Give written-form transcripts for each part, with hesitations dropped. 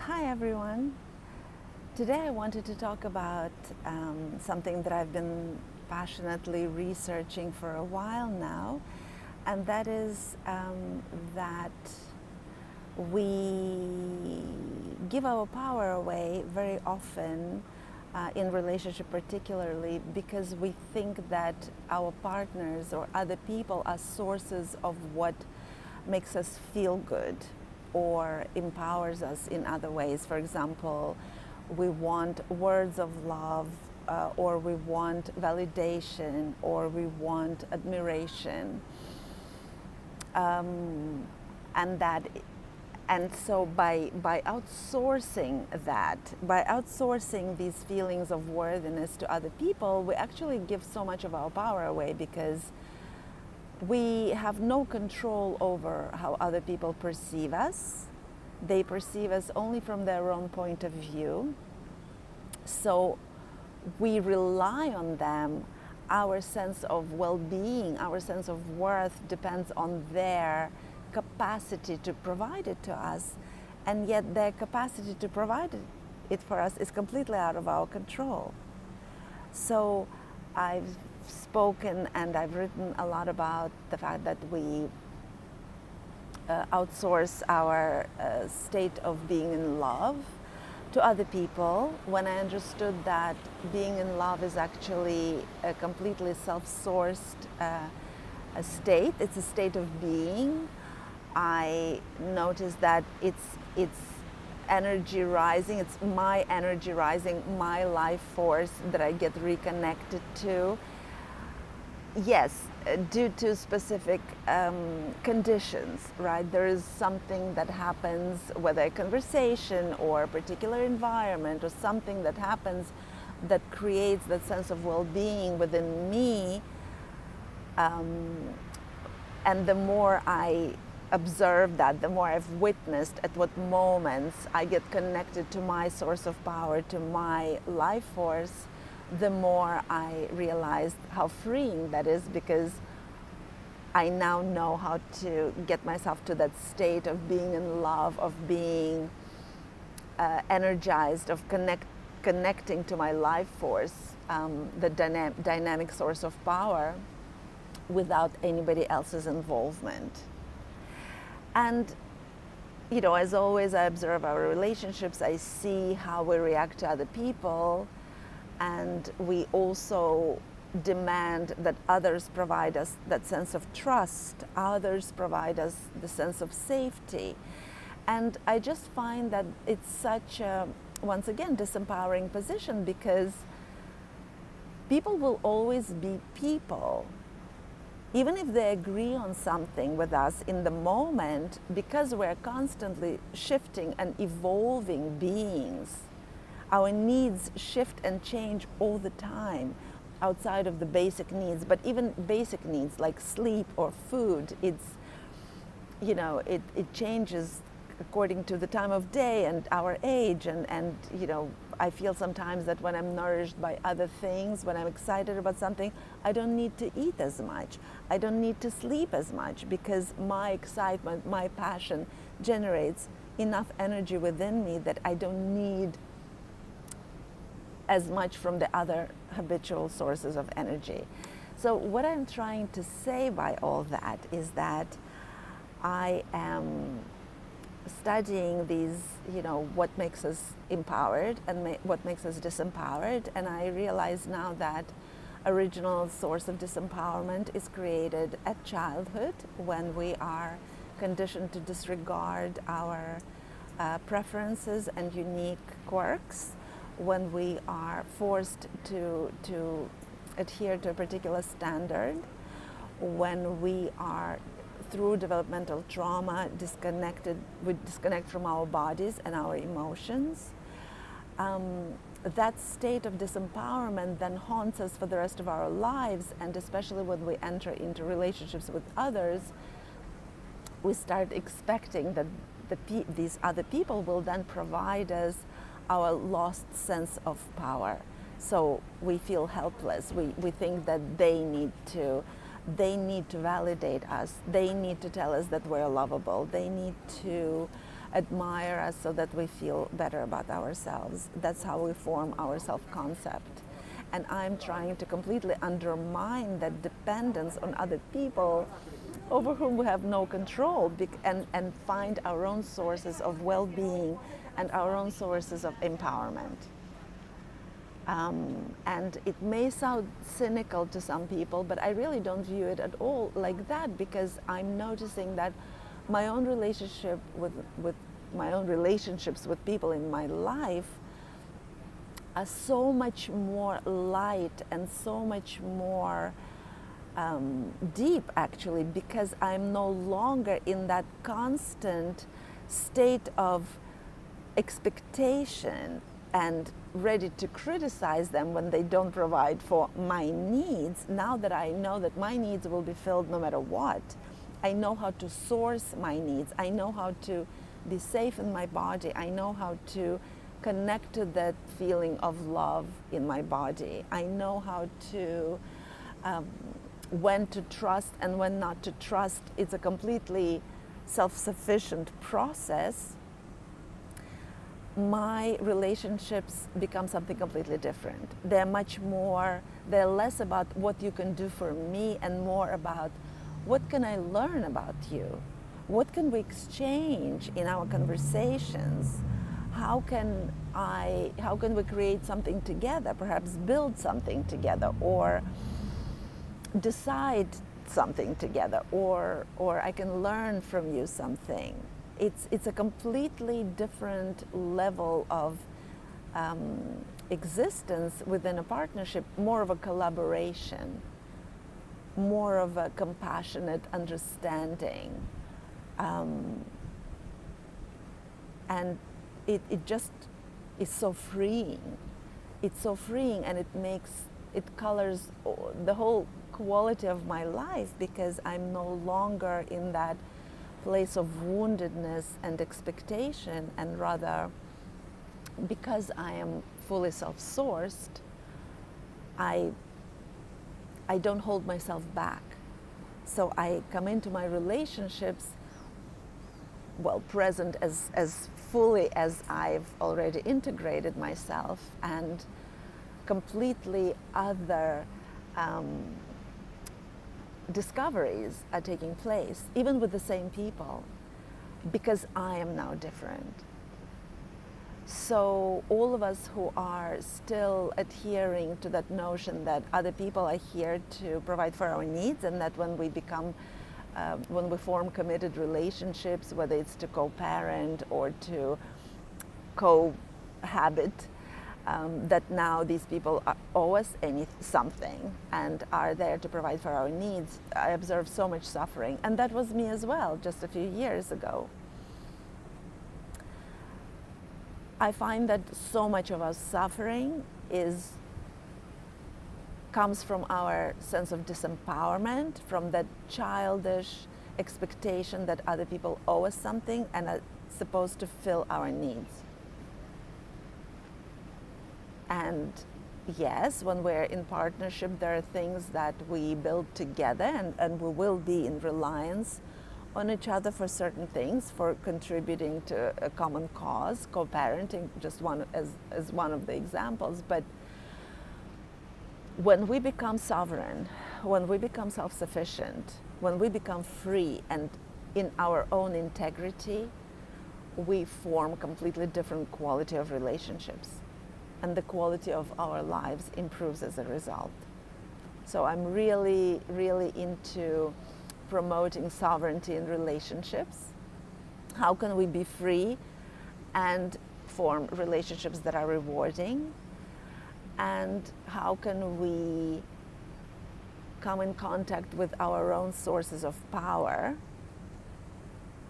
Hi everyone. Today I wanted to talk about something that I've been passionately researching for a while now, and that is that we give our power away very often in relationship, particularly because we think that our partners or other people are sources of what makes us feel good or empowers us in other ways. For example, we want words of love, or we want validation, or we want admiration, and that and so by outsourcing that, by outsourcing these feelings of worthiness to other people, we actually give so much of our power away, because we have no control over how other people perceive us. They perceive us only from their own point of view. So we rely on them. Our sense of well-being, our sense of worth depends on their capacity to provide it to us. And yet their capacity to provide it for us is completely out of our control. So I've spoken and I've written a lot about the fact that we outsource our state of being in love to other people, when I understood that being in love is actually a completely self-sourced a state. It's a state of being. I noticed that it's energy rising, it's my energy rising, my life force that I get reconnected to. Yes, due to specific conditions, right? There is something that happens, whether a conversation or a particular environment or something that happens that creates that sense of well-being within me. And the more I observe that, the more I've witnessed at what moments I get connected to my source of power, to my life force, the more I realized how freeing that is, because I now know how to get myself to that state of being in love, of being energized, of connecting to my life force, the dynamic source of power, without anybody else's involvement. And as always, I observe our relationships. I see how we react to other people. And we also demand that others provide us that sense of trust, others provide us the sense of safety. And I just find that it's such a, once again, disempowering position, because people will always be people. Even if they agree on something with us in the moment, because we're constantly shifting and evolving beings, our needs shift and change all the time outside of the basic needs. But even basic needs like sleep or food, it changes according to the time of day and our age. And I feel sometimes that when I'm nourished by other things, when I'm excited about something, I don't need to eat as much. I don't need to sleep as much, because my excitement, my passion generates enough energy within me that I don't need as much from the other habitual sources of energy. So what I'm trying to say by all that is that I am studying these, what makes us empowered and what makes us disempowered. And I realize now that original source of disempowerment is created at childhood, when we are conditioned to disregard our preferences and unique quirks, when we are forced to adhere to a particular standard, when we are, through developmental trauma, we disconnect from our bodies and our emotions. That state of disempowerment then haunts us for the rest of our lives, and especially when we enter into relationships with others, we start expecting that these other people will then provide us our lost sense of power. So we feel helpless. We think that they need to validate us. They need to tell us that we're lovable. They need to admire us so that we feel better about ourselves. That's how we form our self-concept. And I'm trying to completely undermine that dependence on other people over whom we have no control, and find our own sources of well-being and our own sources of empowerment. And it may sound cynical to some people, but I really don't view it at all like that, because I'm noticing that my own relationship with my own relationships with people in my life are so much more light and so much more deep, actually, because I'm no longer in that constant state of expectation and ready to criticize them when they don't provide for my needs. Now that I know that my needs will be filled no matter what, I know how to source my needs. I know how to be safe in my body. I know how to connect to that feeling of love in my body. I know how to when to trust and when not to trust. It's a completely self-sufficient process. My relationships become something completely different. They're less about what you can do for me and more about what can I learn about you? What can we exchange in our conversations? How can we create something together, perhaps build something together, or decide something together, or I can learn from you something. It's a completely different level of existence within a partnership, more of a collaboration, more of a compassionate understanding, and it just is so freeing. It's so freeing, and it colors the whole quality of my life, because I'm no longer in that place of woundedness and expectation, and rather, because I am fully self-sourced, I don't hold myself back. So I come into my relationships, well, present as fully as I've already integrated myself, and completely other discoveries are taking place, even with the same people, because I am now different. So all of us who are still adhering to that notion that other people are here to provide for our needs, and that when we form committed relationships, whether it's to co-parent or to cohabit, that now these people owe us something and are there to provide for our needs. I observed so much suffering, and that was me as well just a few years ago. I find that so much of our suffering comes from our sense of disempowerment, from that childish expectation that other people owe us something and are supposed to fill our needs. And yes, when we're in partnership, there are things that we build together, and we will be in reliance on each other for certain things, for contributing to a common cause, co-parenting, just as one of the examples. But when we become sovereign, when we become self-sufficient, when we become free and in our own integrity, we form completely different quality of relationships. And the quality of our lives improves as a result. So I'm really, really into promoting sovereignty in relationships. How can we be free and form relationships that are rewarding? And how can we come in contact with our own sources of power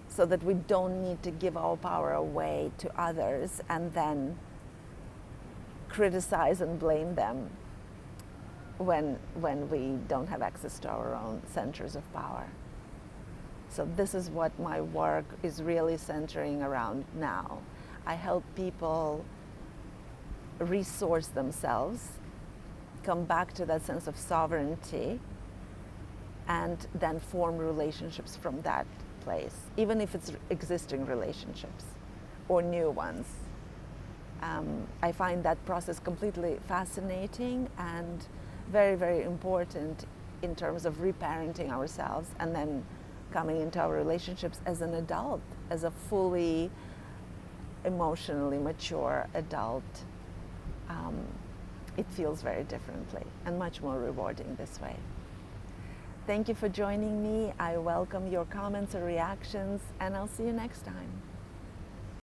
so that we don't need to give our power away to others and then criticize and blame them when we don't have access to our own centers of power. So this is what my work is really centering around now. I help people resource themselves, come back to that sense of sovereignty, and then form relationships from that place, even if it's existing relationships or new ones. I find that process completely fascinating and very, very important in terms of reparenting ourselves and then coming into our relationships as an adult, as a fully emotionally mature adult. It feels very differently and much more rewarding this way. Thank you for joining me. I welcome your comments or reactions, and I'll see you next time.